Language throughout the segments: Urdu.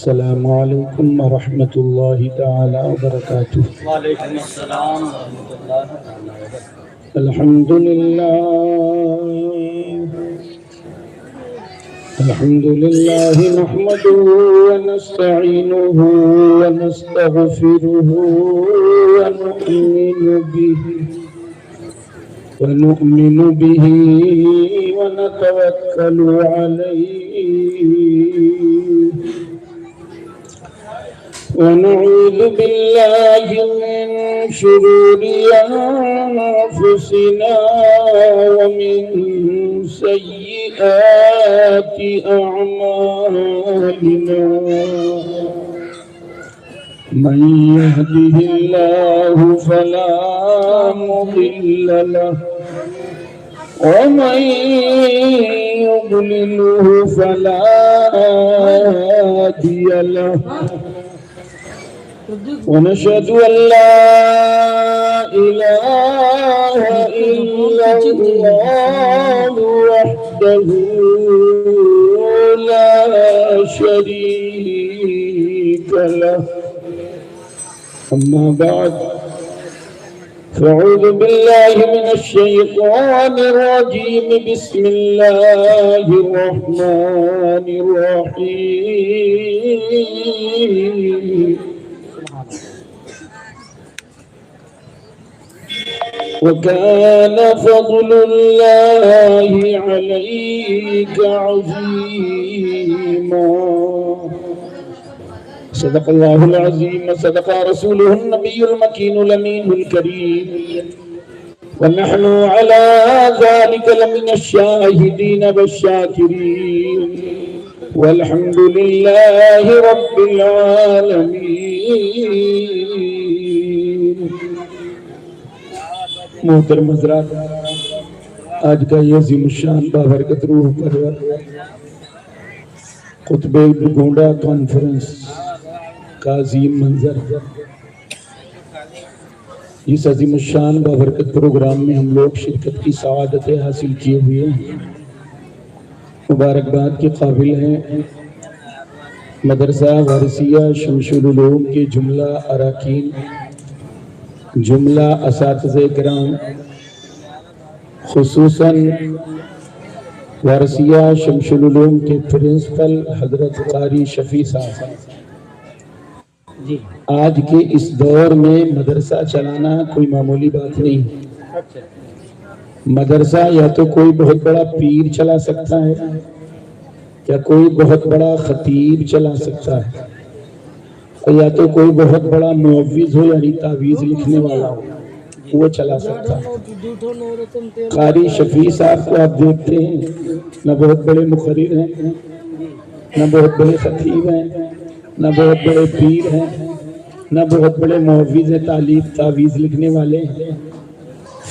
السلام علیکم ورحمۃ اللہ تعالی وبرکاتہ۔ وعلیکم السلام ورحمۃ اللہ تعالی وبرکاتہ۔ الحمد للہ نحمده ونستعینه ونستغفره ونؤمن به ونتوکل علیہ ونعوذ بالله من شرور أنفسنا ومن سيئات أعمالنا من يهده الله فلا مضل له ومن يضلله فلا هادي له ونشهد أن لا إله إلا الله وحده لا شريك له أما بعد فأعوذ بالله من الشيطان الرجيم بسم الله الرحمن الرحيم وكان فضل الله عليك عظيما صدق الله العظيم وصدق رسوله النبي المكين الأمين الكريم ونحن على ذلك لمن الشاهدين والشاكرين والحمد لله رب العالمين۔ محترم حضرات، آج کا یہ عظیم الشان بابرکت روح پرور خطبہ گونڈا کانفرنس کا عظیم منظر، اس عظیم الشان بابرکت پروگرام میں ہم لوگ شرکت کی سعادتیں حاصل کیے ہوئے ہیں، مبارکباد کے قابل ہیں مدرسہ وارثیہ شمس العلوم کے جملہ اراکین، جملہ اساتذہ کرام، خصوصاً وارثیہ شمس العلوم کے پرنسپل حضرت قاری شفیع صاحب۔ آج کے اس دور میں مدرسہ چلانا کوئی معمولی بات نہیں۔ مدرسہ یا تو کوئی بہت بڑا پیر چلا سکتا ہے یا کوئی بہت بڑا خطیب چلا سکتا ہے، یا تو کوئی بہت بڑا معوذ ہو یعنی تعویذ لکھنے والا ہو وہ چلا سکتا ہے۔ قاری شفیع صاحب کو آپ دیکھتے ہیں، نہ بہت بڑے مقرر ہیں، نہ بہت بڑے خطیب ہیں، نہ بہت بڑے پیر ہیں، نہ بہت بڑے معوذ تعویذ لکھنے والے ہیں،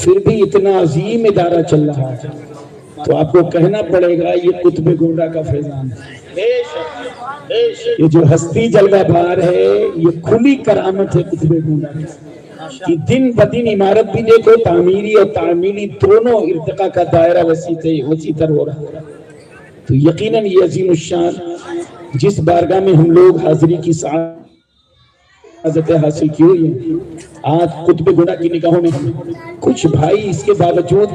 پھر بھی اتنا عظیم ادارہ چل رہا ہے تو آپ کو کہنا پڑے گا یہ قطب گونڈا کا فیضان ہے۔ یہ جو ہستی جلوہ بار ہے یہ کھلی کرامت ہے قطب گونڈا کی۔ دن بدن عمارت بھی دیکھو، تعمیری اور تعمیلی دونوں ارتقاء کا دائرہ وسیع تر ہو رہا ہے۔ تو یقیناً یہ عظیم الشان جس بارگاہ میں ہم لوگ حاضری کی سعادت حاصل کی ہوئی ہیں، آج قطب گونڈا کی نگاہوں میں کچھ بھائی اس کے باوجود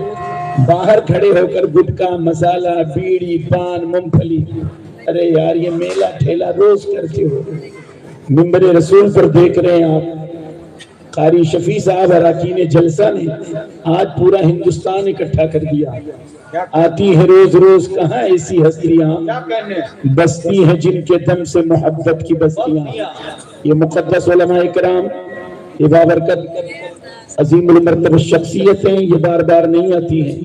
باہر کھڑے ہو کر گٹکا، مسالہ، بیڑی، پان، مونگپھلی، ارے یار یہ میلہ ٹھیلا روز کرتے ہو۔ منبر رسول پر دیکھ رہے ہیں آپ، قاری شفیع صاحب اراکین جلسہ نے آج پورا ہندوستان اکٹھا کر دیا۔ آتی ہے روز روز کہاں ایسی ہستیاں بستی ہیں جن کے دم سے محبت کی بستیاں۔ یہ مقدس علماء کرام، یہ بابرکت عظیم المرتبہ شخصیتیں یہ بار بار نہیں آتی ہیں،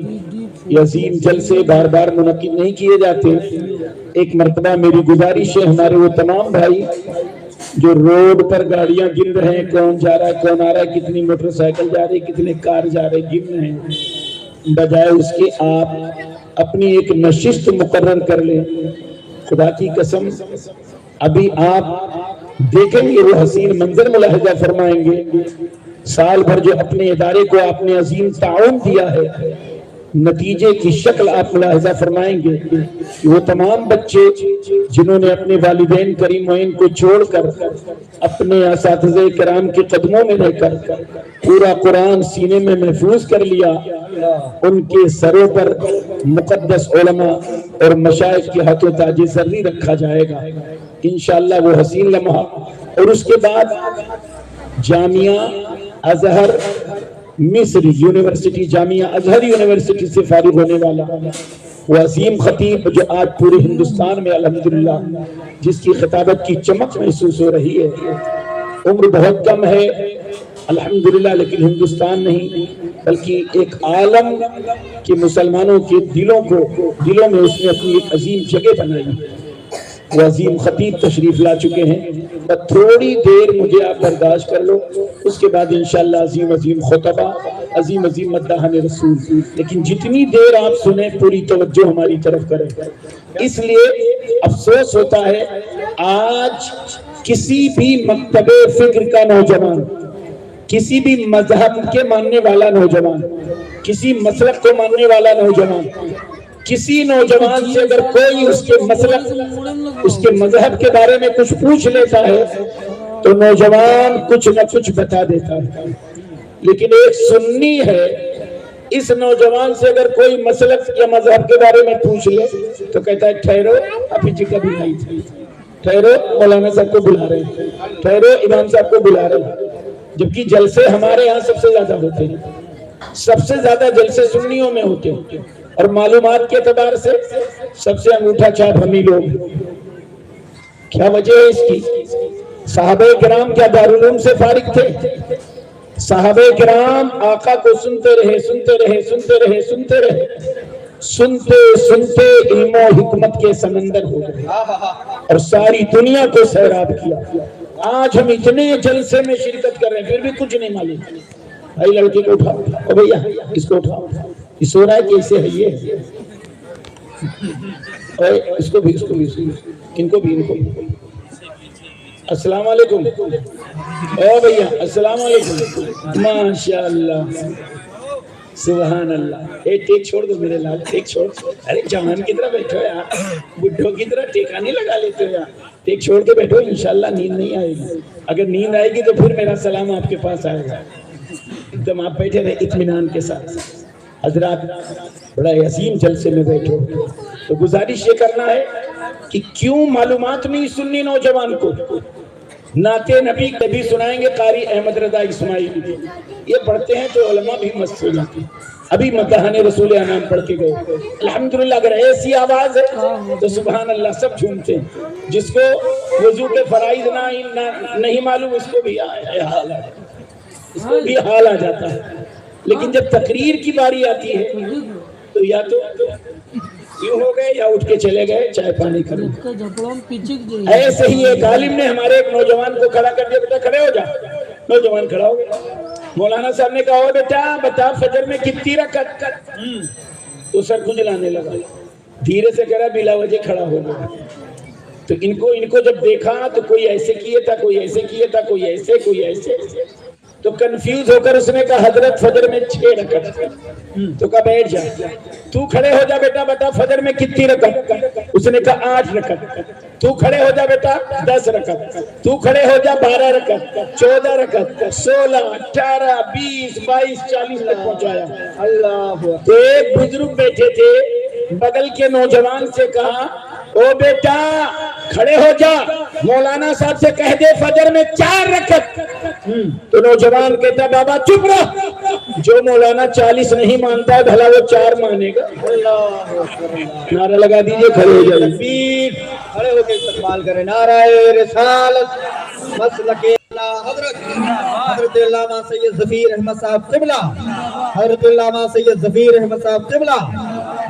یہ عظیم جلسے بار بار منعقد نہیں کیے جاتے۔ ایک مرتبہ میری گزارش ہے ہمارے وہ تمام بھائی جو روڈ پر گاڑیاں گن رہے ہیں، کون جا رہا ہے کون آ رہا ہے، کتنی موٹر سائیکل جا رہی ہے، کتنے کار جا رہے ہیں، گن رہے ہیں، بجائے اس کے آپ اپنی ایک نشست مقرر کر لیں۔ خدا کی قسم ابھی آپ دیکھیں گے وہ حسین منظر ملاحظہ فرمائیں گے، سال بھر جو اپنے ادارے کو آپ نے عظیم تعاون دیا ہے، نتیجے کی شکل آپ ملاحظہ فرمائیں گے کہ وہ تمام بچے جنہوں نے اپنے والدین کریمین کو چھوڑ کر اپنے اساتذہ کرام کے قدموں میں رہ کر پورا قرآن سینے میں محفوظ کر لیا، ان کے سروں پر مقدس علماء اور مشائخ کے ہاتھوں تاج زرری رکھا جائے گا انشاءاللہ وہ حسین لمحہ۔ اور اس کے بعد جامعہ ازہر مصر یونیورسٹی، جامعہ ازہر یونیورسٹی سے فارغ ہونے والا وہ عظیم خطیب جو آج پورے ہندوستان میں الحمدللہ جس کی خطابت کی چمک محسوس ہو رہی ہے، عمر بہت کم ہے الحمدللہ، لیکن ہندوستان نہیں بلکہ ایک عالم کے مسلمانوں کے دلوں میں اس نے اپنی ایک عظیم جگہ بنائی۔ وہ عظیم خطیب تشریف لا چکے ہیں، تھوڑی دیر مجھے آپ برداشت کر لو، اس کے بعد انشاءاللہ عظیم عظیم خطبہ، عظیم عظیم مداحن رسول، لیکن جتنی دیر آپ سنیں پوری توجہ ہماری طرف کریں۔ اس لیے افسوس ہوتا ہے آج کسی بھی مکتب فکر کا نوجوان، کسی بھی مذہب کے ماننے والا نوجوان، کسی مسلک کو ماننے والا نوجوان، کسی نوجوان سے اگر کوئی اس کے مسلک، اس کے مذہب کے بارے میں کچھ پوچھ لیتا ہے تو نوجوان کچھ نہ کچھ بتا دیتا ہے، لیکن ایک سنی ہے، اس نوجوان سے اگر کوئی مسلک یا مذہب کے بارے میں پوچھ لے تو کہتا ہے ٹھہرو ابھی جی کبھی نہیں تھی، ٹھہرو مولانا صاحب کو بلا رہے ہیں، ٹھہرو امام صاحب کو بلا رہے ہیں۔ جبکہ جلسے ہمارے ہاں سب سے زیادہ ہوتے ہیں، سب سے زیادہ جلسے سنیوں میں ہوتے ہیں، اور معلومات کے اعتبار سے سب سے انگوٹھا چھاپ ہم ہی لوگ ہیں۔ کیا وجہ ہے اس کی؟ صحابہ کرام کیا دارالعلوم سے فارغ تھے؟ صحابہ کرام آقا کو سنتے رہے، سنتے رہے، سنتے رہے، سنتے رہے، سنتے سنتے علم و حکمت کے سمندر ہو گئے اور ساری دنیا کو سیراب کیا۔ آج ہم اتنے جلسے میں شرکت کر رہے ہیں پھر بھی کچھ نہیں معلوم۔ بھائی لڑکے کو اٹھاؤ، او بھیا اس کو اٹھاؤ، یہ سو رہا ہے کیسے ہے یہ، اس کو بھی، اس کو بھی، ان کو بھی، ان کو بھی۔ السلام علیکم، او بھیا السلام علیکم، ماشاءاللہ سبحان اللہ۔ ایک ٹیک چھوڑ دو میرے لال، ٹیک چھوڑ، ارے جوان کی طرح بیٹھو یار، بڈھوں کی طرح ٹیکا نہیں لگا لیتے ہو یار، ٹیک چھوڑ کے بیٹھو، انشاءاللہ نیند نہیں آئے گی، اگر نیند آئے گی تو پھر میرا سلام آپ کے پاس آئے گا۔ ایک دم آپ بیٹھے رہے اطمینان کے ساتھ۔ حضرات بڑا عظیم جلسے میں بیٹھو، تو گزارش یہ کرنا ہے کہ کیوں معلومات نہیں سننی نوجوان کو؟ نعت نبی کبھی سنائیں گے قاری احمد رضا اسماعیلی، یہ پڑھتے ہیں تو علماء بھی مست ہو جاتے ہیں۔ ابھی مداحن رسول انام پڑھ کے گئے، الحمدللہ اگر ایسی آواز ہے تو سبحان اللہ سب جھومتے ہیں۔ جس کو وضو کے فرائض نہیں معلوم اس کو بھی حال آ جاتا ہے، اس کو بھی حال آ جاتا ہے، لیکن جب تقریر کی باری آتی ہے تو یا تو یوں ہو گئے یا اٹھ کے چلے گئے چائے پانی کرنے۔ ایسے ہی ایک عالم نے ہمارے ایک نوجوان کو کھڑا کر دیا، بیٹا کھڑے ہو جا۔ نوجوان کھڑا ہو گیا، مولانا صاحب نے کہا بیٹا بتا فجر میں کتنی رکعت؟ تو سر کھجلانے لگا، دھیرے سے کہہ رہا بلا وجہ کھڑا ہو گیا۔ تو ان کو جب دیکھا تو کوئی ایسے کیے تھا، کوئی ایسے کیے تھا، کوئی ایسے، کوئی ایسے، تو کنفیوز ہو کر اس نے کہا حضرت فجر میں 6 رکعت۔ تو کہا بیٹھ جا، تو کھڑے ہو جا بیٹا بتا فجر میں کتنی رکعت؟ اس نے کہا 8 رکعت۔ تو کھڑے ہو جا بیٹا 10 رکعت۔ تو کھڑے ہو جا 12 رکعت، 14 رکعت، 16، 18، 20، 22، 40 تک پہنچایا۔ اللہ، ایک بزرگ بیٹھے تھے، بغل کے نوجوان سے کہا او بیٹا کھڑے ہو جا، مولانا صاحب سے کہہ دے فجر میں 4 رکعت۔ تو نوجوان کہتا بابا چپ رہو، جو مولانا 40 نہیں مانتا ہے بھلا وہ 4 مانے گا۔ نعرہ لگا دیجئے، کھڑے ہو جائے، کھڑے ہو کے استقبال کریں۔ نعرہ رسالت مسلک حضرت علامہ سید ظفیر احمد صاحب قبلہ، حضرت علامہ سید ظفیر احمد صاحب قبلہ،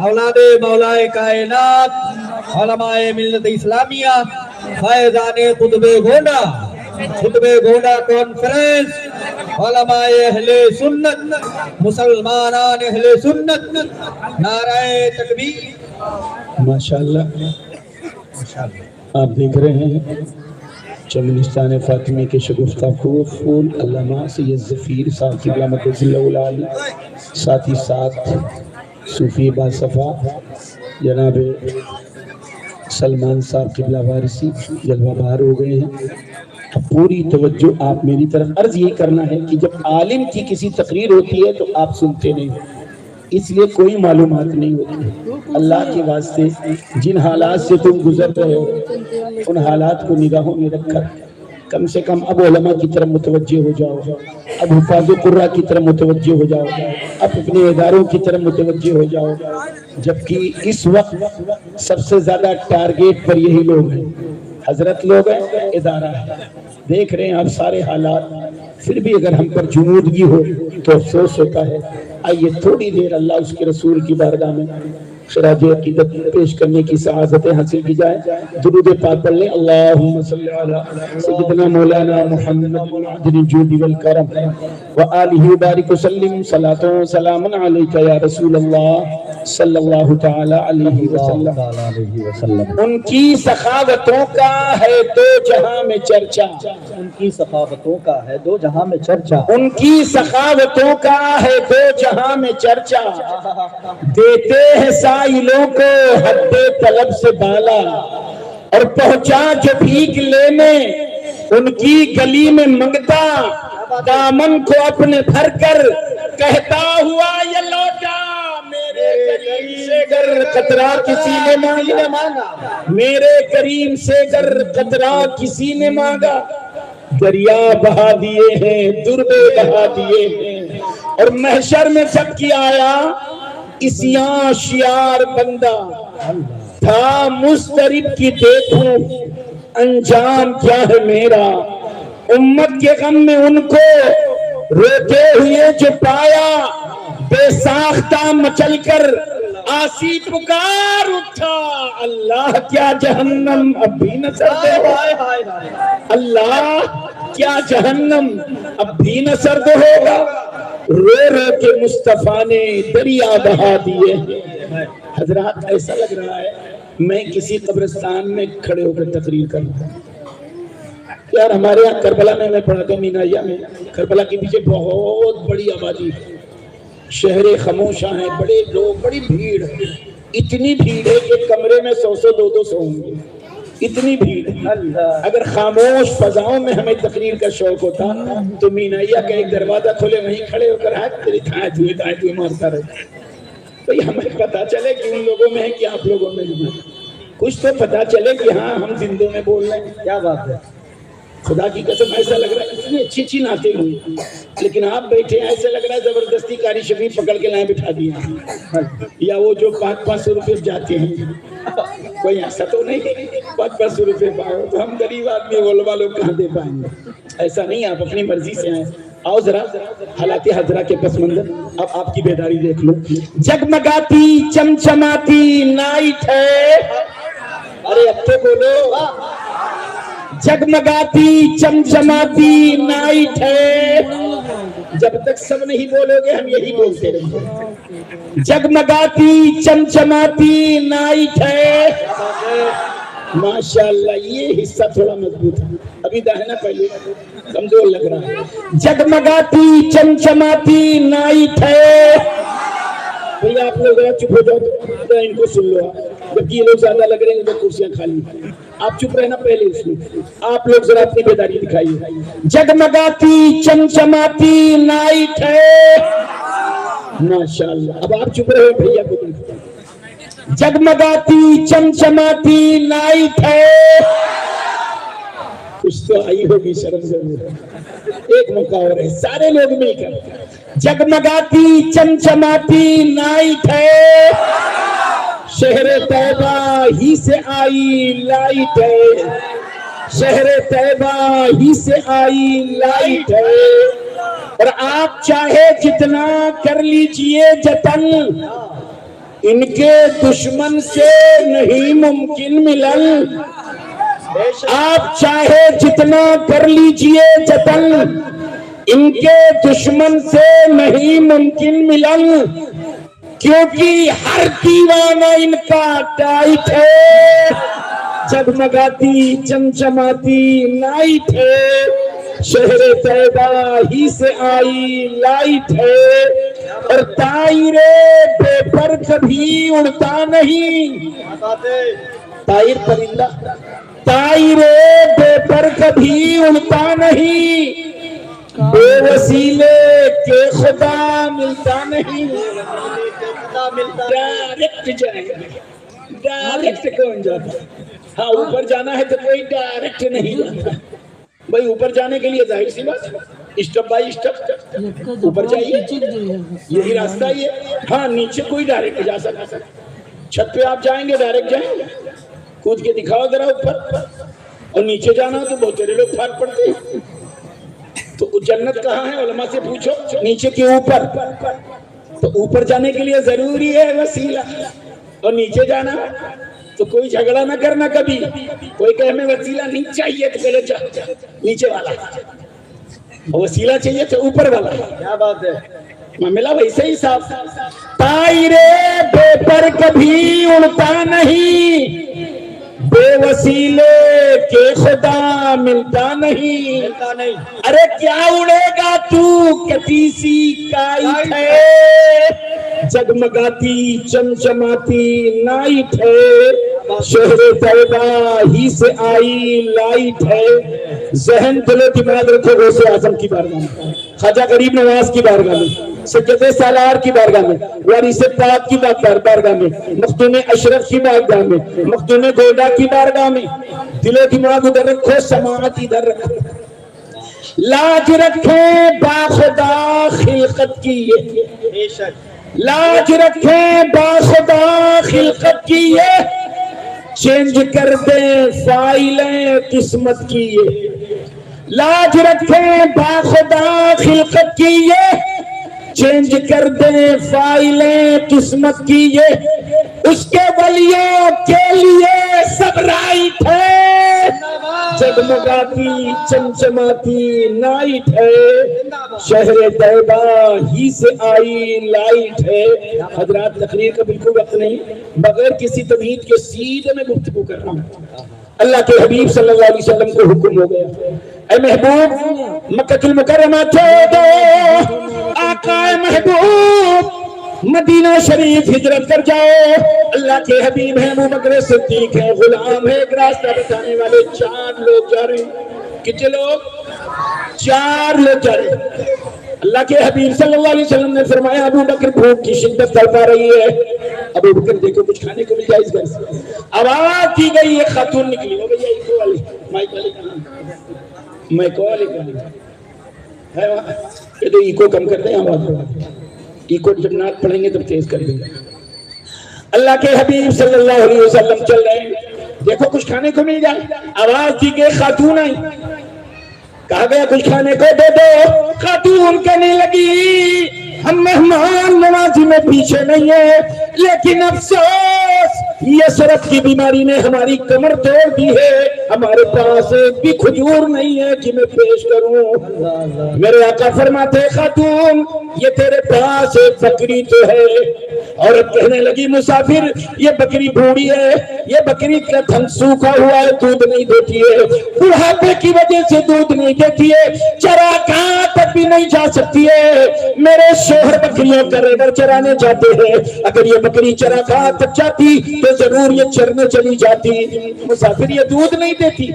اولاد مولائے کائنات، علماء ملت اسلامیہ، فیضان قطب گونڈا، قطب گونڈا کانفرنس، علماء اہل سنت، مسلمانان اہل سنت، نعرہ تکبیر۔ ماشاءاللہ آپ دیکھ رہے ہیں چمنستان فاطمی کے شگفتہ پھول علامہ سید ظفیر صاحب کی قیامت ذلہ العالی، ساتھ ہی ساتھ صوفی باصفا جناب سلمان صاحب قبلہ وارثی جلوہ بہار ہو گئے ہیں. اب پوری توجہ آپ میری طرف. عرض یہ کرنا ہے کہ جب عالم کی کسی تقریر ہوتی ہے تو آپ سنتے نہیں, اس لیے کوئی معلومات نہیں ہوتی. اللہ کے واسطے جن حالات سے تم گزر رہے ہو ان حالات کو نگاہوں میں رکھ کر کم سے کم اب علماء کی طرف متوجہ ہو جاؤ, اب حفاظ قرآ کی طرف متوجہ ہو جاؤ, اب اپنے اداروں کی طرف متوجہ ہو جاؤ. جبکہ اس وقت سب سے زیادہ ٹارگیٹ پر یہی لوگ ہیں, حضرت لوگ ہیں, ادارہ ہے. دیکھ رہے ہیں آپ سارے حالات, پھر بھی اگر ہم پر جمودگی ہو تو افسوس ہوتا ہے. آئیے تھوڑی دیر اللہ اس کے رسول کی بارگاہ میں خراج عقیدت پیش کرنے کی سعادتیں حاصل کی جائے. درود پاک پڑھ لیں. اللہم صلی علی سیدنا مولانا محمد عادل الجود والکرم وآلہ وبارک وسلم. صلاۃ و سلام علیک یا رسول اللہ صلی اللہ تعالی علیہ وسلم. ان کی سخاوتوں کا ہے دو جہاں میں چرچا, ان کی سخاوتوں کا ہے دو جہاں میں چرچا, ان کی سخاوتوں کا ہے دو جہاں میں چرچا. دیتے ہیں سائلوں کو حد طلب سے بالا, اور پہنچا جو بھیک لینے ان کی گلی میں منگتا, دامن کو اپنے بھر کر کہتا ہوا یہ لوٹا. میرے کریم سے گر قطرہ کسی نے مانگا, میرے کریم سے گر قطرہ کسی نے مانگا. دریا بہا دیے ہیں, دربے بہا دیے ہیں, اور محشر میں سب کی آیا اسیاں شیار بندہ. تھا مضطرب کی دیکھوں انجام کیا ہے میرا, امت کے غم میں ان کو روتے ہوئے جو پایا, بے ساختہ مچل کر آسی پکار اٹھا. اللہ کیا جہنم اب بھی نہ سرد ہو, اللہ کیا جہنم اب بھی نہ سرد ہوگا. رو رو کے مصطفیٰ نے دریا بہا دیے. حضرات ایسا لگ رہا ہے میں کسی قبرستان میں کھڑے ہو کر تقریر کر رہا ہوں. یار ہمارے یہاں کربلا میں پڑھا تھا مینائیہ میں, کربلا کے پیچھے بہت بڑی آبادی ہے, شہر خاموشاں ہیں, بڑے لوگ, بڑی بھیڑ, اتنی بھیڑ ہے کہ کمرے میں 100-200 ہوں گے, اتنی بھیڑ ہے. اگر خاموش فضاؤں میں ہمیں تقریر کا شوق ہوتا تو مینائیہ کا ایک دروازہ کھولے وہیں کھڑے ہو کر تیری دائیں دھوئے مارتا رہتا. تو ہمیں پتا چلے کہ ان لوگوں میں ہے کہ آپ لوگوں میں ہے, کچھ تو پتا چلے کہ ہاں ہم زندوں میں بول رہے ہیں. کیا بات ہے, خدا کی قسم ایسا لگ رہا ہے اتنی اچھی اچھی نعتیں ہوئی, لیکن آپ بیٹھے ہیں ایسے لگ رہا ہے زبردستی قاری شفیع پکڑ کے لائیں بٹھا دیا, یا وہ جو 500 روپے جاتے ہیں. کوئی ایسا تو نہیں 500 روپے پاؤ تو ہم غریب آدمی علماء لوگ کہاں دے پائیں گے. ایسا نہیں, آپ اپنی مرضی سے آئیں. آؤ ذرا حالات حضرہ کے پس منظر, اب آپ کی بیداری دیکھ لو. جگمگاتی چمچماتی نائٹ ہے, ارے اب تو بولو, جگمگاتی چمچماتی نائٹ ہے. جب تک سب نہیں بولو گے ہم یہی بولتے رہیں گے. جگمگاتی چمچماتی نائٹ ہے. ماشاءاللہ یہ حصہ تھوڑا مضبوط ہے, ابھی داہنا پہلے کمزور لگ رہا ہے. جگمگاتی چمچماتی نائٹ ہے. بھئی آپ لوگ ذرا چپ ہو جاؤ تو ان کو سن لو, جبکہ یہ لوگ زیادہ لگ رہے ہیں تو کرسیاں خالی. آپ چپ رہنا پہلے اس میں, آپ لوگ ذرا اپنی بیداری دکھائیے. جگمگاتی چمچماتی نائٹ ہے. ماشاءاللہ, اب آپ چپ رہے بھیا کو دیکھتے. جگمگاتی چمچماتی نائٹ ہے. کچھ تو آئی ہوگی شرم ضرور. ایک موقع اور ہے, سارے لوگ مل کر. جگمگاتی چمچماتی نائٹ ہے. شہر طیبہ ہی سے آئی لائٹ ہے, شہر طیبہ ہی سے آئی لائٹ ہے. اور آپ چاہے جتنا کر لیجئے جتن, ان کے دشمن سے نہیں ممکن ملن. آپ چاہے جتنا کر لیجئے جتن, ان کے دشمن سے نہیں ممکن ملن. کیونکہ ہر دیوانہ ان کا ٹائٹ ہے. جگمگاتی چمچماتی نائٹ ہے, شہر طیبہ ہی سے آئی لائٹ ہے. اور طائر بے پر کبھی اڑتا نہیں. کیا بات ہے. طائر پرندہ طائر بے پر کبھی اڑتا نہیں, بے وسیلے کے خدا ملتا نہیں. خدا ملتا ہے. ڈائریکٹ جائیں گے, ڈائریکٹ کون جاتا ہے؟ ہاں اوپر جانا ہے تو کوئی ڈائریکٹ نہیں جاتا بھائی. اوپر جانے کے لیے ظاہر سی بات اسٹیپ بائی اسٹیپ اوپر جائیے, یہی راستہ ہی ہے. ہاں نیچے کوئی ڈائریکٹ جا سکتا, چھت پہ آپ جائیں گے ڈائریکٹ جائیں گے, کود کے دکھاؤ ذرا اوپر. اور نیچے جانا ہو تو بہت سارے لوگ پھاٹ پڑتے ہیں. تو جنت کہاں ہے علماء سے پوچھو, نیچے کے اوپر. تو اوپر جانے کے لیے ضروری ہے وسیلہ, اور نیچے جانا تو کوئی جھگڑا نہ کرنا کبھی. کوئی کہ ہمیں وسیلہ نہیں چاہیے تو پہلے نیچے والا, وسیلہ چاہیے تو اوپر والا. کیا بات ہے. معاملہ ویسے ہی صاف. طائر بے پر کبھی اڑتا نہیں, بے وسیلے کے خدا ملتا نہیں. ملتا نہیں. ارے کیا اڑے گا تو کٹی سی کائٹ ہے, جگمگاتی چمچماتی نائٹ ہے, شہر طیبہ ہی سے آئی لائٹ ہے. ذہن دل و دماغ رکھو غوث اعظم کی بارگاہ میں, خواجہ غریب نواز کی بارگاہ میں, سید سالار کی بارگاہ میں, وارث پاک کی بارگاہ میں, مخدوم اشرف کی بارگاہ میں, مخدوم گوڈا کی بارگاہ میں. دل و دماغ ادھر رکھو, سماعت ادھر رکھو. لاج رکھیں باخدا خلقت کی, بے شک. لاج رکھیں باخدا خلقت کی, یہ چینج کر دیں فائلیں قسمت کی. یہ لاج رکھیں باخدا خلقت کی, یہ چینج کر دیں فائلیں قسمت کی. یہ اس کے ولیوں کے لیے سب رائٹ ہے, جگمگاتی چمچماتی نائٹ ہے, شہر طیبہ ہی سے آئی لائٹ ہے. حضرات تقریر کا بالکل وقت نہیں, بغیر کسی تمہید کے سیدھے میں گفتگو کر رہا ہوں. اللہ کے حبیب صلی اللہ علیہ وسلم کو حکم ہو گیا, اے محبوب مکہ المکرمہ چھوڑ دو, آقا محبوب مدینہ شریف ہجرت کر جاؤ. اللہ کے حبیب ہیں, ابو بکر صدیق ہیں, غلام ہے, ایک راستہ بتانے والے. 4 لوگ جا رہے ہیں. کتنے لوگ؟ 4 لوگ جا رہے ہیں. اللہ کے حبیب صلی اللہ علیہ وسلم نے فرمایا ابو بکر بھوک کی شدت تڑپا رہی ہے. ابو بکر دیکھو کچھ کھانے کو مل جائے اس گھر سے. آواز کی گئی, ایک خاتون نکلی, ہو گئی ایکو والی, مائک والی کہاں, مائک والی کہاں ہے وہاں, یہ تو ایکو کم کر دیں آواز, ایکو جب نعت پڑھیں گے تب تیز کر دیں گے. اللہ کے حبیب صلی اللہ علیہ وسلم چل رہے ہیں, دیکھو کچھ کھانے کو مل جائے. آواز دی کہ خاتون آئی, کہا گیا کچھ کھانے کو دے دو. خاتون کہنے لگی ہم مہمان نوازی میں پیچھے نہیں ہے, لیکن افسوس یسرف کی بیماری نے ہماری کمر توڑ دی ہے, ہمارے پاس ایک بھی کھجور نہیں ہے کہ میں پیش کروں. میرے آقا فرماتے خاتون یہ تیرے پاس ایک بکری تو ہے. عورت کہنے لگی مسافر یہ بکری بوڑھی ہے, یہ بکری کا تھن سوکھا ہوا ہے, دودھ نہیں دیتی ہے, بڑھاپے کی وجہ سے دودھ نہیں دیتی ہے, چرا کہاں تک بھی نہیں جا سکتی ہے. میرے شوہر بکریوں کا ریڈر چرانے جاتے ہیں, اگر یہ بکری چرا کہاں تک جاتی تو ضرور یہ چرنے چلی جاتی. مسافر یہ دودھ نہیں دیتی.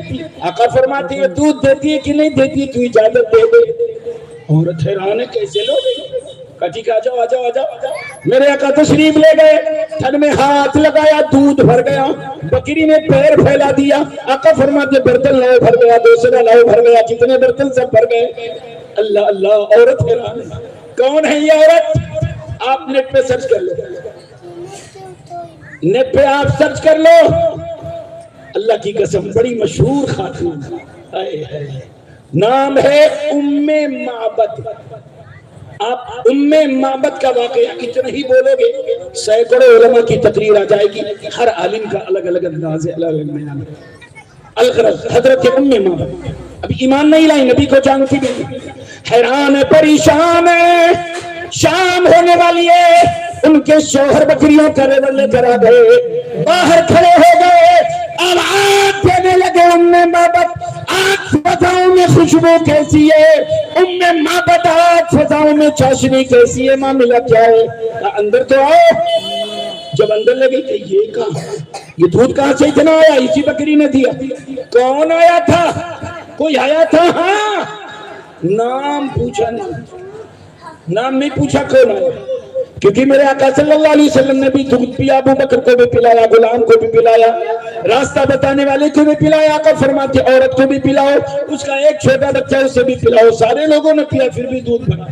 آقا فرماتے یہ دودھ دیتی ہے کہ نہیں دیتی, تو اجازت دے دے. عورت حیران ہے کیسے لوگ, ٹھیک ہے آجاؤ آجاؤ آجاؤ. میرے آقا تشریف لے گئے, تھن میں ہاتھ لگایا, دودھ بھر گیا, بکری نے پیر پھیلا دیا. آقا فرماتے برتن لاؤ, بھر گیا. دوسرا لاؤ, بھر گیا. جتنے برتن سب بھر گئے. اللہ اللہ, عورت حیران ہے. کون ہے یہ عورت؟ آپ نیٹ پہ سرچ کر لو, نیٹ پہ آپ سرچ کر لو. اللہ کی قسم بڑی مشہور خاتون, نام ہے ام معبد. آپ ام معبد کا واقعہ کتنا ہی بولو گے, سینکڑوں علماء کی تقریر آ جائے گی, ہر عالم کا الگ الگ انداز ہے, الگ الگ بیان ہے. الغرض حضرت ام معبد ابھی ایمان نہیں لائی, نبی کو جانتی نہیں, حیران ہے, پریشان ہے, شام ہونے والی ہے. ان کے شوہر بکریوں کا ریوڑ لے کر آ گئے, باہر کھڑے ہو گئے, آواز دینے لگے ام معبد, آنکھ بتاؤں میں خوشبو کیسی ہے. ام معبد فضاؤں میں چاشنی کیسی ہے معاملہ کیا ہے؟ کہا اندر تو آؤ. جب اندر لگی کہ یہ کہاں، یہ دودھ کہاں سے اتنا آیا؟ اسی بکری نے دیا. کون آیا تھا؟ کوئی آیا تھا؟ ہاں. نام پوچھا نہیں، نام نہیں پوچھا کون آیا، کیونکہ میرے آقا صلی اللہ علیہ وسلم نے بھی دودھ پیا، ابو بکر کو بھی پلایا، غلام کو بھی پلایا، راستہ بتانے والے کو بھی پلایا. آقا فرماتے عورت کو بھی پلاؤ، اس کا ایک چھوٹا بچہ اسے بھی پلاؤ. سارے لوگوں نے پیا پھر بھی دودھ بنا.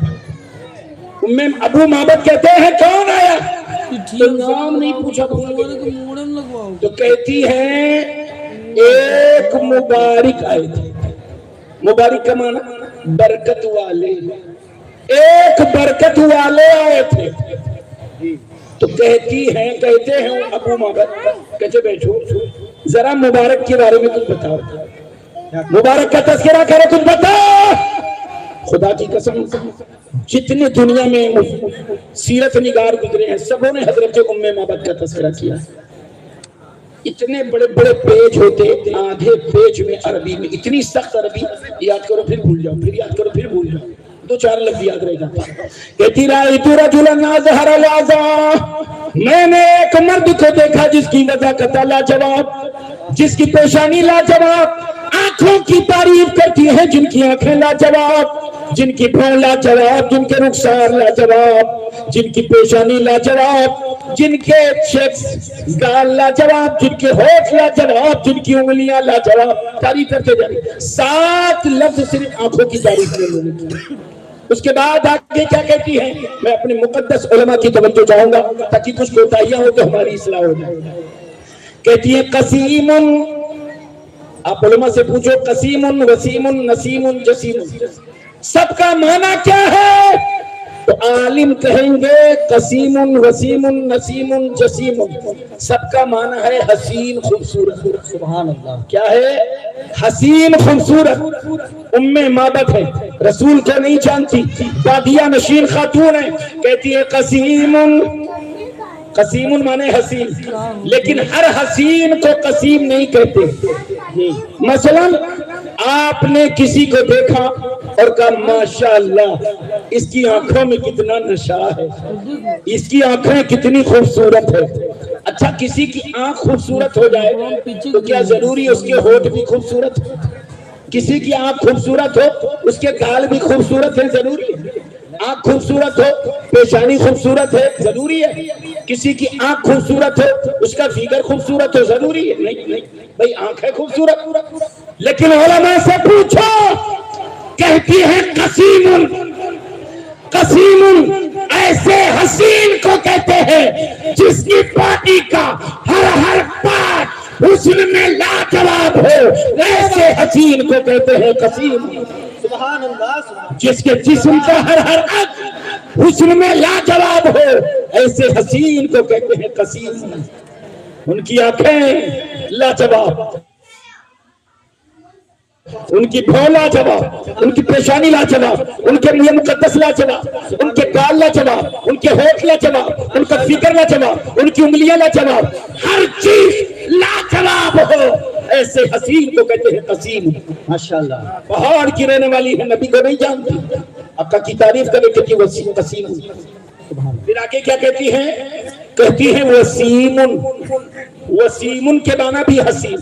ابو معبد کہتے ہیں کون آیا؟ تو نام نہیں پوچھا، تو کہتی ہیں ایک مبارک آئے تھے. مبارک کا معنی برکت والے، ایک برکت والے آئے تھے. تو کہتے ہیں ابو معبد، کہتے بیٹھو ذرا مبارک کے بارے میں کچھ بتاؤ، مبارک کا تذکرہ کرو، کچھ بتاؤ. خدا کی قسم جتنے دنیا میں سیرت نگار گزرے ہیں سبوں نے حضرت ام معبد کا تذکرہ کیا. اتنے بڑے بڑے پیج ہوتے، آدھے پیج میں عربی میں اتنی سخت عربی، یاد کرو پھر بھول جاؤ، پھر یاد کرو پھر بھول جاؤ، دو چار لفظ یاد رہ جاتا. کہتی رأیت رجلا ظہر العذا، میں نے ایک مرد کو دیکھا جس کی نزاکت لاجواب، جس کی پیشانی لاجواب، آنکھوں کی تعریف کرتی ہے جن کی آنکھیں لاجواب، جن کی بھون لاجواب، جن کے رخسار لاجواب، جن کی پیشانی لاجواب، جن کے چیکس گال لاجواب، جن کے ہونٹ لاجواب، جن کی انگلیاں لاجواب. تعریف کرتے جائیں. 7 لفظ صرف آنکھوں کی تعریف میں انہوں نے کی. اس کے بعد آگے کیا کہتی ہے؟ میں اپنے مقدس علماء کی توجہ چاہوں گا تاکہ کچھ کوتاہیاں ہو تو ہماری اصلاح ہو جائے. کہتی ہے قسیم، آپ علماء سے پوچھو قسیم وسیم نسیم جسیم سب کا معنی کیا ہے؟ تو عالم کہیں گے قسیم وسیم نسیم جسیم سب کا معنی ہے حسین خوبصورت. سبحان اللہ. کیا ہے؟ حسین خوبصورت. ام معبد ہے، رسول کو نہیں جانتی، بادیہ نشین خاتون ہے. کہتی ہے قسیم، قسیم مانے حسین، لیکن ہر حسین کو قسیم نہیں کہتے. مثلا آپ نے کسی کو دیکھا اور کہا ماشاءاللہ اس کی آنکھوں میں کتنا نشہ ہے، اس کی آنکھیں کتنی خوبصورت ہے. اچھا کسی کی آنکھ خوبصورت ہو جائے تو کیا ضروری اس کے ہونٹ بھی خوبصورت ہو؟ کسی کی آنکھ خوبصورت ہو اس کے گال بھی خوبصورت ہے؟ ضروری ہے. آنکھ خوبصورت ہو پیشانی خوبصورت ہے؟ ضروری ہے. کسی کی آنکھ خوبصورت ہو اس کا فیگر خوبصورت ہو؟ ضروری ہے نہیں. بھئی آنکھ ہے خوبصورت. لیکن علماء سے پوچھو، کہتی ہے قسیم، قسیم ایسے حسین کو کہتے ہیں جس کی باڈی کا ہر پارٹ حسن میں لاجواب ہو، ایسے حسین کو کہتے ہیں قسیم. سبحان اللہ. جس کے جسم کا ہر عضو حسن میں لاجواب ہو، ایسے حسین کو کہتے ہیں قسیم. ان کی آنکھیں لاجواب، ان کی بھون لاجواب، ان کی پیشانی لاجواب، ان کے لیے مقدس لاجواب، ان کے گال لاجواب، ان کے ہونٹ لاجواب، ان کا فکر لاجواب، ان کی انگلیاں لاجواب، ہر چیز لاجواب ہو، ایسے حسین کو کہتے ہیں قسیم. ماشاءاللہ. پہاڑ کی رہنے والی ہے، نبی کو نہیں جانتی، آقا کی تعریف کرے کہ وسیم قسیم. پھر آگے کیا کہتی ہیں؟ کہتی ہیں وسیم. وسیم کے معنی بھی حسین،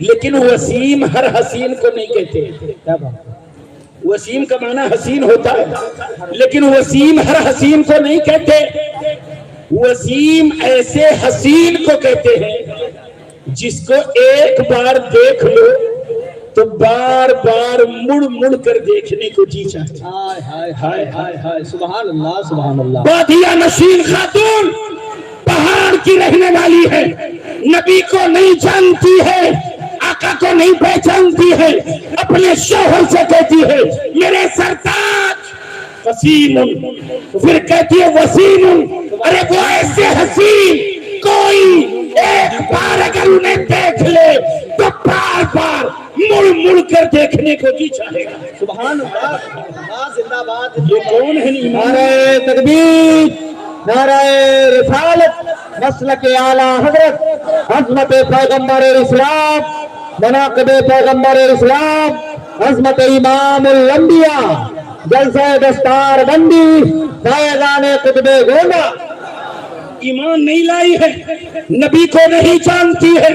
لیکن وسیم ہر حسین کو نہیں کہتے. کیا بات. وسیم کا معنی حسین ہوتا ہے لیکن وسیم ہر حسین کو نہیں کہتے. وسیم ایسے حسین کو کہتے ہیں جس کو ایک بار دیکھ لو تو بار بار مڑ مڑ کر دیکھنے کو جی چاہتا. ہائے ہائے ہائے ہائے ہائے. سبحان اللہ سبحان اللہ. بادیہ نشین خاتون پہاڑ کی رہنے والی ہے، نبی کو نہیں جانتی ہے، آقا کو نہیں پہچانتی ہے، اپنے شوہر سے کہتی ہے میرے سرتاج قسیم. پھر کہتی ہے وسیم. ارے وہ ایسے حسین کوئی ایک بار اگر انہیں دیکھ لے تو بار بار مڑ مڑ کر دیکھنے کو جی چاہے گا. سبحان اللہ. زندہ باد. یہ کون ہے؟ نہیں نعرہ تکبیر، نعرہ رسالت، مسلک اعلیٰ حضرت عظمت پیغمبر اسلام مناقب پیغمبر اسلام عظمت امام الانبیاء جلسہ دستار بندی فیضان قطب گونڈا ایمان نہیں لائی ہے، نبی کو نہیں جانتی ہے،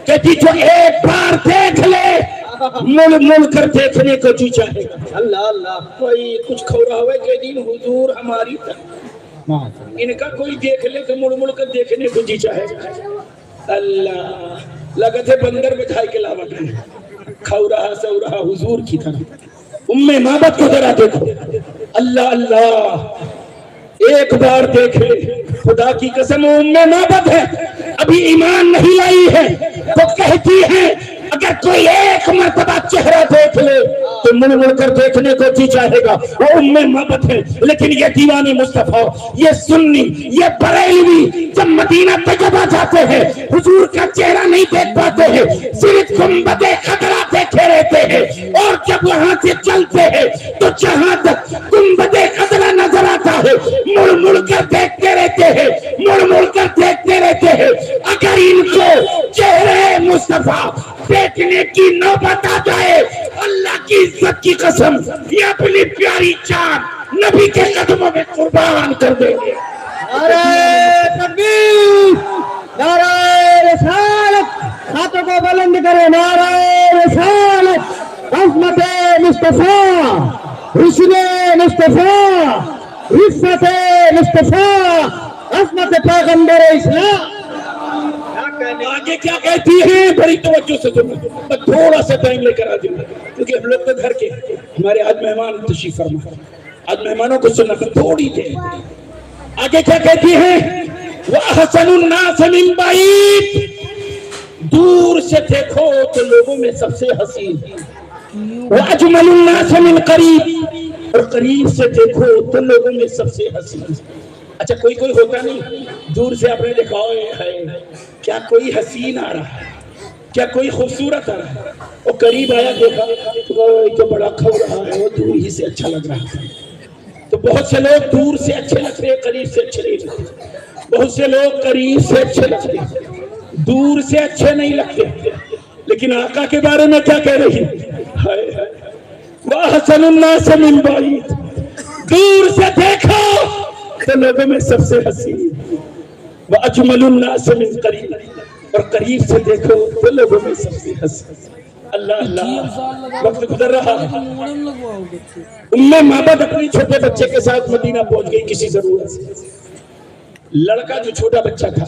کہتی جو ایک بار دیکھ لے مل مل کر دیکھنے کو جی چاہے گا۔ اللہ اللہ کوئی کچھ کھورا ہوئے کہ دن حضور ہماری ان کا کوئی دیکھ لے کہ مڑ مڑ کر دیکھنے کو جی چاہے گا۔ اللہ لگت ہے بندر بٹھائی کے لاوا کرنے کھورا سورا حضور کی طرح۔ مابت کو ذرا دیکھو، اللہ اللہ ایک بار دیکھ لے، خدا کی قسم مابت ہے ابھی ایمان نہیں لائی ہے تو کہتی ہے اگر کوئی ایک مرتبہ چہرہ دیکھ لے تو مڑ مڑ کر دیکھنے کو جی چاہے گا۔ وہ محبت ہے، لیکن یہ دیوانی مصطفیٰ، یہ سنی، یہ بریلوی جب مدینہ طیبہ آ جاتے ہیں حضور کا چہرہ نہیں دیکھ پاتے ہیں، صرف گنبد خضرا دیکھے رہتے ہیں، اور جب وہاں سے چلتے ہیں تو جہاں تک گنبد خضرا نظر آتا ہے مڑ مڑ کر دیکھتے رہتے ہیں، مڑ مڑ کر دیکھتے رہتے ہیں۔ اگر ان کو چہرے مصطفیٰ دیکھنے کی نوبت آ جائے اللہ کی عزت کی قسم یہ اپنی پیاری جان نبی کے قدموں میں قربان کر دیں گے۔ نعرہ تکبیر، نعرہ رسالت، ہاتھوں کو بلند کرے، نعرہ رسالت، عظمت مصطفیٰ، حسن مصطفیٰ، عزت مصطفیٰ، عظمت پیغمبر اسلام۔ آگے کیا کہتی ہے بڑی توجہ سے سنو، میں تھوڑا سا ٹائم لے کر آ جاؤں گا کیونکہ ہم لوگ تو گھر کے ہمارے آج مہمان تشریف فرما، آج مہمانوں کو سننا تھوڑی دیر۔ آگے کیا کہتی ہے وَأَحْسَنُ النَّاسِ مِن بَعِيدٍ، دور سے دیکھو تو لوگوں میں سب سے حسین، وَأَجْمَلُ النَّاسِ مِن قَرِيبٍ، اور قریب سے دیکھو تو لوگوں میں سب سے حسین۔ اچھا کوئی ہوتا نہیں دور سے آپ نے دیکھا ہے کیا کوئی حسین آ رہا ہے، کیا کوئی خوبصورت آ رہا ہے، وہ قریب آیا دیکھا تو بڑا کھو رہا ہے، وہ دور ہی سے اچھا لگ رہا ہے۔ تو بہت سے لوگ دور سے اچھے لگتے ہیں، قریب سے اچھے نہیں لگتے، بہت سے لوگ قریب سے اچھے لگتے ہیں، دور سے اچھے نہیں لگتے۔ لیکن آقا کے بارے میں کیا کہہ رہی ہے وَأَحْسَنُ النَّاسِ مِن بَعِيدٍ، دور سے دیکھو تو لوگوں میں سب سے حسین، وَأَجْمَلُ النَّاسِ مِن قَرِيبٍ، اور قریب سے دیکھو تو لوگوں میں سب سے حسین۔ اللہ اللہ وقت گزر رہا ہے۔ مابد اپنی چھوٹے بچے کے ساتھ مدینہ پہنچ گئی کسی ضرورت سے۔ لڑکا جو چھوٹا بچہ تھا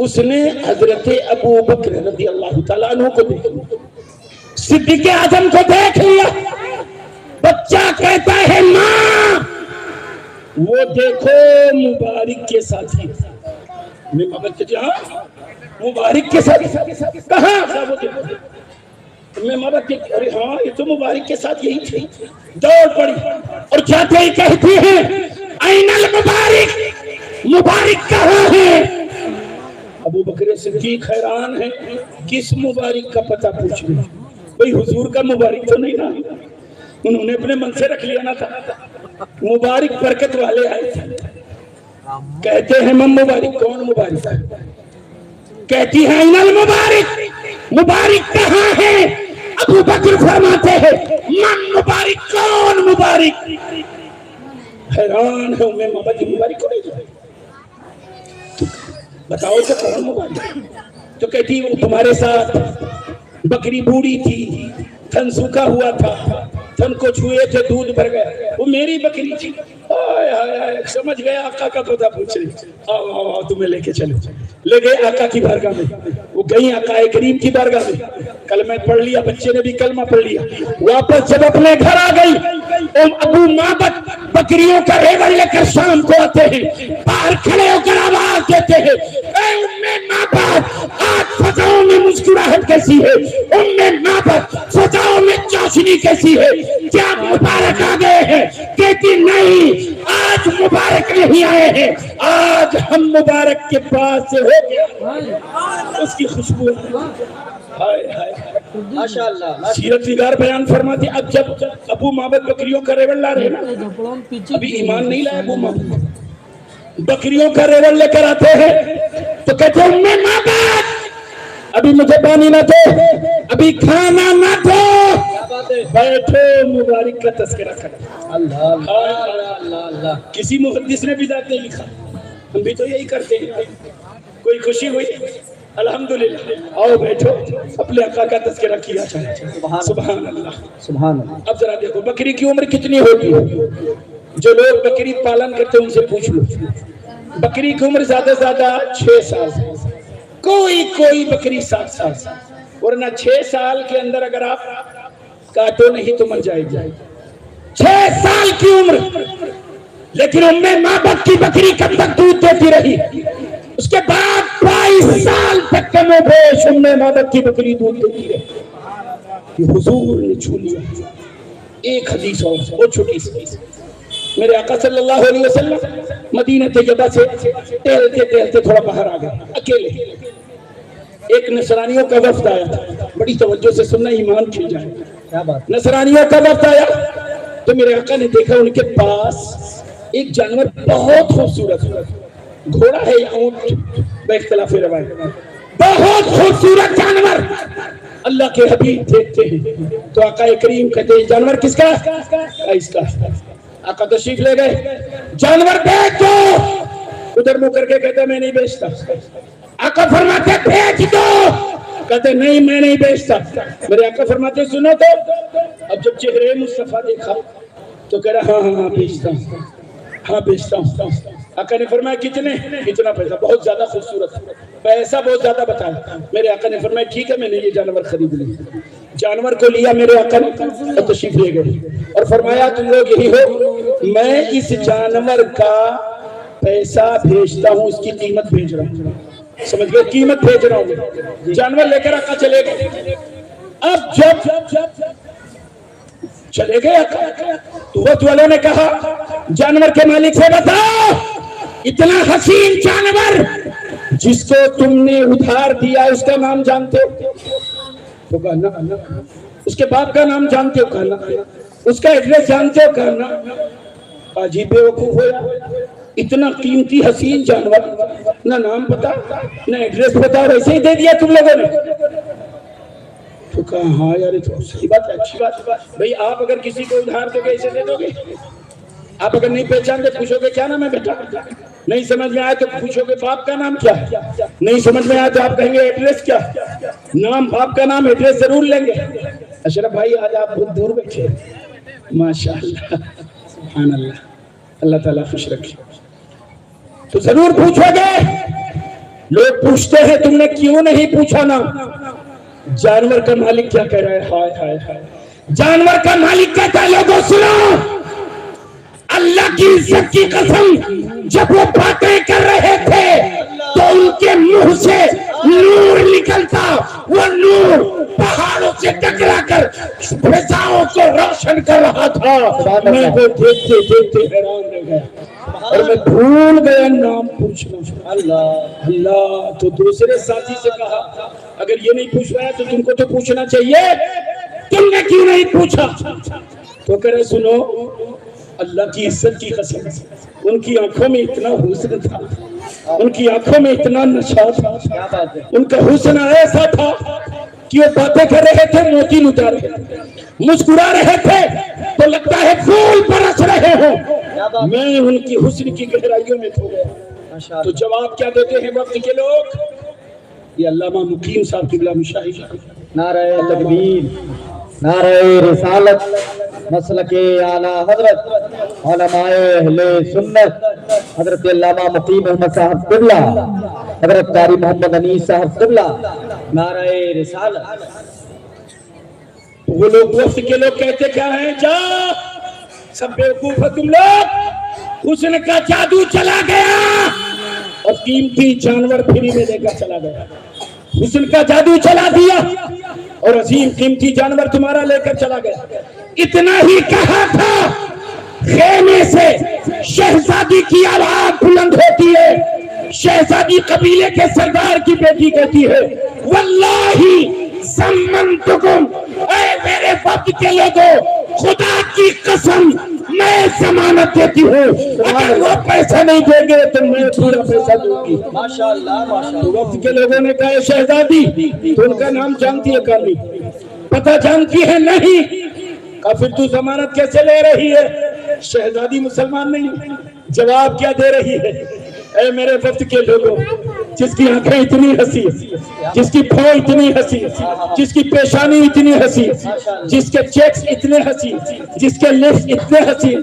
اس نے حضرت ابو بکر رضی اللہ تعالیٰ عنہ کو دیکھ لیا، صدیق اعظم کو دیکھ لیا۔ بچہ کہتا ہے ماں وہ دیکھو مبارک کے ساتھی، میں مابد کہتی ہاں مبارک کے ساتھی کہاں؟ وہ دیکھو میں مابد کہتی ارے ہاں یہ تو مبارک کے ساتھ یہی تھی۔ دوڑ پڑی اور جاتے ہی کہتی ہے این المبارک، مبارک کہاں ہے؟ ابو بکر صدیق حیران ہے کس مبارک کا پتہ پوچھ لیا، بھئی حضور کا مبارک تو نہیں رہا، انہوں نے اپنے من سے رکھ لیا نہ تھا، مبارک برکت والے آئے تھے۔ کہتے ہیں من مبارک، کون مبارک ہے؟ کہتی ہے این المبارک، مبارک کہاں ہے؟ ابو بکر فرماتے ہیں من مبارک، کون مبارک؟ حیران ہے میں مابد مبارک کو نہیں جائے، بتاؤ کہ کون مبارک؟ تو کہتی وہ تمہارے ساتھ بکری بوڑھی تھی، تھن سوکھا ہوا تھا، تھن کو چھوئے تھے دودھ بھر گیا، وہ میری بکری تھی۔ سمجھ گیا آقا کا پتہ پوچھ رہی، آؤ تمہیں لے کے چلو، لے گئے آقا کی بارگاہ میں۔ وہ گئی آقا کریم کی بارگاہ میں، کلمہ پڑھ لیا، بچے نے بھی کلمہ پڑھ لیا۔ واپس جب اپنے گھر آ گئی ابو مابد بکریوں کا ریوڑ لے کر شام کو آتے ہیں، باہر کھڑے ہو کر آواز دیتے ہیں اے ام مابد آج فضاؤں میں مسکراہٹ کیسی ہے، ام مابد فضاؤں میں چاشنی کیسی ہے، کیا مبارک آ گئے ہیں؟ کہتی نہیں آج مبارک نہیں آئے ہیں، آج ہم مبارک کے پاس سے ہو گیا اس کی خوشبو۔ ماشاءاللہ سیرت نگار بیان فرماتی اب جب ابو مابد بکریوں کا ریوڑ لا رہے نا، ابھی ایمان نہیں لائے ابو مابد، بکریوں کا ریوڑ لے کر آتے ہیں تو کہتے ہیں ام مابد ابھی مجھے پانی نہ دو، ابھی کھانا نہ دو، کیا بات ہے، بیٹھو مبارک کا تذکرہ کرو۔ اللہ اللہ اللہ اللہ، کسی محدث نے بھی ذات نہیں لکھا، ہم بھی تو یہی کرتے ہیں۔ کوئی خوشی ہوئی الحمدللہ، آؤ بیٹھو، اپنے آقا کا تذکرہ کیا جائے۔ سبحان اللہ، سبحان اللہ، اب ذرا دیکھو بکری کی عمر کتنی ہوتی ہے؟ جو لوگ بکری پالن کرتے ہیں ان سے پوچھ لو، بکری کی عمر زیادہ سے زیادہ 6 سال، کوئی بکری 7 سال، ورنہ 6 سال کے اندر اگر آپ کاٹو نہیں تو مر جائے گی۔ 6 سال کی عمر، لیکن ماں باپ کی بکری کب تک دودھ دیتی رہی؟ اس کے بعد 22 سال تک کم و بیش ماں باپ کی بکری دودھ دیتی رہی۔ یہ حضور نے چھو لیا۔ ایک حدیث اور بہت چھوٹی سی، میرے آقا صلی اللہ علیہ وسلم مدینہ طیبہ سے ٹہلتے تھوڑا باہر آ گئے اکیلے۔ ایک نصرانیوں کا وفد آیا تھا، بڑی توجہ سے سننا، ایمان کھل جائے۔ کیا بات، نصرانیوں کا وفد آیا تو میرے آقا نے دیکھا ان کے پاس ایک جانور بہت خوبصورت، گھوڑا ہے یا اونٹ باختلاف روایت، بہت خوبصورت جانور۔ اللہ کے حبیب دیکھتے ہیں تو آقا کریم کہتے ہیں جانور کس کا؟ اس کا۔ آقا تشریف لے گئے، جانور بیچ دو، ادھر منہ کر کے کہتے میں نہیں بیچتا۔ آقا فرماتے بیچ دو، کہتے نہیں میں نہیں بیچتا۔ میرے آقا فرماتے سنو تو، اب جب چہرے مصطفیٰ دیکھا تو کہہ رہا ہاں بیچتا ہوں، ہاں بیچتا ہوں۔ آقا نے فرمایا کتنے؟ اتنا پیسہ، بہت زیادہ خوبصورت پیسہ، بہت زیادہ بتایا۔ میرے آقا نے فرمایا ٹھیک ہے میں نے یہ جانور خرید لیا۔ جانور کو لیا میرے آقا نے اور تشریف لے گئے اور فرمایا تم لوگ یہی ہو، میں اس جانور کا پیسہ بھیجتا ہوں، اس کی قیمت بھیج رہا ہوں، سمجھ گئے؟ قیمت بھیج رہا ہوں۔ جانور لے کر آقا چلے گئے۔ اب جب چلے گئے تو وقت والوں نے کہا جانور کے مالک سے بتاؤ، اتنا حسین جانور جس کو تم نے ادھار دیا اس کا نام جانتے ہو؟ تو کہا نا۔ اس کے باپ کا نام جانتے ہو؟ کہا نا۔ اس کا ایڈریس جانتے ہو؟ کہا نا۔ عجیب بیوقوف ہوا، اتنا قیمتی حسین جانور، نہ نام پتا نہ ایڈریس پتا، اور ایسے ہی دے دیا تم لوگوں نے؟ تو کہا ہاں یار یہ تو صحیح بات ہے، اچھی بات ہے بھائی، آپ اگر کسی کو ادھار دو گے ایسے دے دو گے؟ آپ اگر نہیں پہچانتے پوچھو گے کیا نام ہے بیٹا؟ نہیں سمجھ میں آئے تو پوچھو گے باپ کا نام کیا ہے؟ نہیں سمجھ میں آئے تو آپ کہیں گے ایڈریس کیا؟ نام، باپ کا نام، ایڈریس ضرور لیں گے۔ اشرف بھائی آج آپ بہت دور بیٹھے، ماشاءاللہ، سبحان اللہ، اللہ تعالیٰ خوش رکھے۔ تو ضرور پوچھو گے، لوگ پوچھتے ہیں تم نے کیوں نہیں پوچھا نام؟ جانور کا مالک کیا کہہ رہا ہے؟ ہائے ہائے ہائے، جانور کا مالک کہتا ہے لوگوں سنو، اللہ کی عزت کی قسم، جب وہ باتیں کر رہے تھے تو ان کے منہ سے نور نکلتا، وہ نور پہاڑوں سے ٹکرا کر فضاؤں کو روشن کر رہا تھا۔ میں وہ دیکھتے دیکھتے حیران رہ گیا اور میں بھول گیا نام پوچھنا۔ اللہ اللہ، تو دوسرے ساتھی سے کہا اگر یہ نہیں پوچھ رہا ہے تو تم کو تو پوچھنا چاہیے، تم نے کیوں نہیں پوچھا؟ تو کہہ رہے سنو، اللہ کی عزت کی قسم، ان کی آنکھوں میں اتنا حسن تھا، ان کی آنکھوں میں اتنا نشہ تھا، ان کا حسن ایسا تھا کہ وہ باتیں کر رہے تھے موتی لٹا رہے تھے، مسکرا رہے تھے تو لگتا ہے پھول برس رہے ہوں۔ میں ان کی حسن کی گہرائیوں میں کھو گیا۔ تو جواب کیا دیتے ہیں وقت کے لوگ؟ یہ علامہ مقیم صاحب قبلہ مشاہی، نعرہ تکبیر، نعرہ رسالت، مسلک اعلی حضرت علماء اہل سنت حضرت علامہ مقیم احمد صاحب قبلہ، حضرت قاری محمد انیس صاحب قبلہ، نعرہ رسالت۔ وہ لوگ وقت کے لوگ کہتے کیا ہیں؟ جا سب بیوقوف ہے تم لوگ، حسن کا جادو چلا گیا اور قیمتی جانور پھری میں لے کر چلا گیا، حسن کا جادو چلا دیا اور عظیم قیمتی جانور تمہارا لے کر چلا گیا۔ اتنا ہی کہا تھا، خیمے سے شہزادی کی آواز بلند ہوتی ہے، شہزادی قبیلے کے سردار کی بیٹی کہتی ہے واللہ سمنتکم، اے میرے وقت کے لوگوں، خدا کی قسم میں ضمانت دیتی ہوں اگر وہ پیسہ نہیں دیں گے تو میں تھوڑا پیسہ دوں گی. ماشاءاللہ تو وقت کے لوگوں نے کہا شہزادی تو ان کا نام جانتی ہے کامی پتہ جانتی ہے نہیں کہا پھر تو ضمانت کیسے لے رہی ہے شہزادی مسلمان نہیں جواب کیا دے رہی ہے اے میرے وقت کے لوگوں جس کی آنکھیں اتنی ہنسی جس کی پھو اتنی ہنسی جس کی پیشانی اتنی ہنسی جس کے چیکس اتنے ہنسی جس کے لپس اتنے ہنسی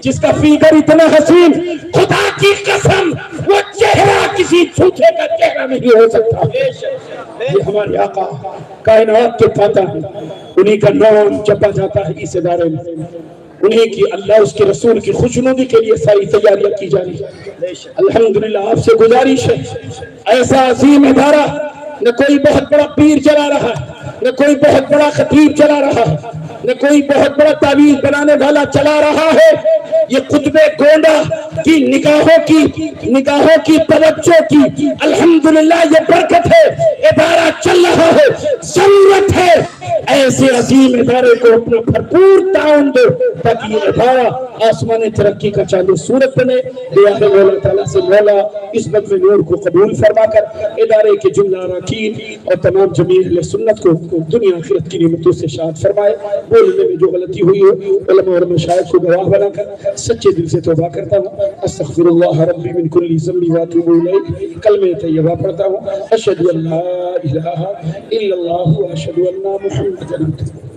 جس کا فیگر اتنا حسین خدا کی قسم وہ چہرہ کسی جھوٹے کا چہرہ نہیں ہو سکتا. یہ ہمارے آقا کائنات کے فاتح ہیں انہی کا نام جپا جاتا ہے اس ادارے میں انہیں کی اللہ اس کے رسول کی خوشنودی کے لیے ساری تیاریاں کی جا رہی ہے. الحمدللہ آپ سے گزارش ہے ایسا عظیم ادارہ نہ کوئی بہت بڑا پیر چلا رہا ہے نہ کوئی بہت بڑا خطیب چلا رہا ہے نہ کوئی بہت بڑا تعویذ بنانے والا چلا رہا ہے یہ قطب گونڈا کی نگاہوں کی توجہ کی الحمدللہ یہ برکت ہے ادارہ چل رہا ہے ضرورت ہے ایسے عظیم ادارے کو اپنا بھرپور تعاون دو تاکہ یہ ادارہ آسمان ترقی کا چالو صورت بنے. دعا ہے مولا تعالیٰ سے مولا اس بدو نور کو قبول فرما کر ادارے کے جملہ اراکین اور تمام جمیع اہل سنت کو دنیا آخرت کی نعمتوں سے شاد فرمائے. بولنے میں جو غلطی ہوئی ہو علماء اور مشائخ کو گواہ بنا کر سچے دل سے توبہ کرتا ہوں. استغفر اللہ ربی من کل ذنب واتوب الیہ کلمہ طیبہ پڑھتا ہوں اشہد ان لا الہ الا اللہ واشہد ان محمد رسول اللہ.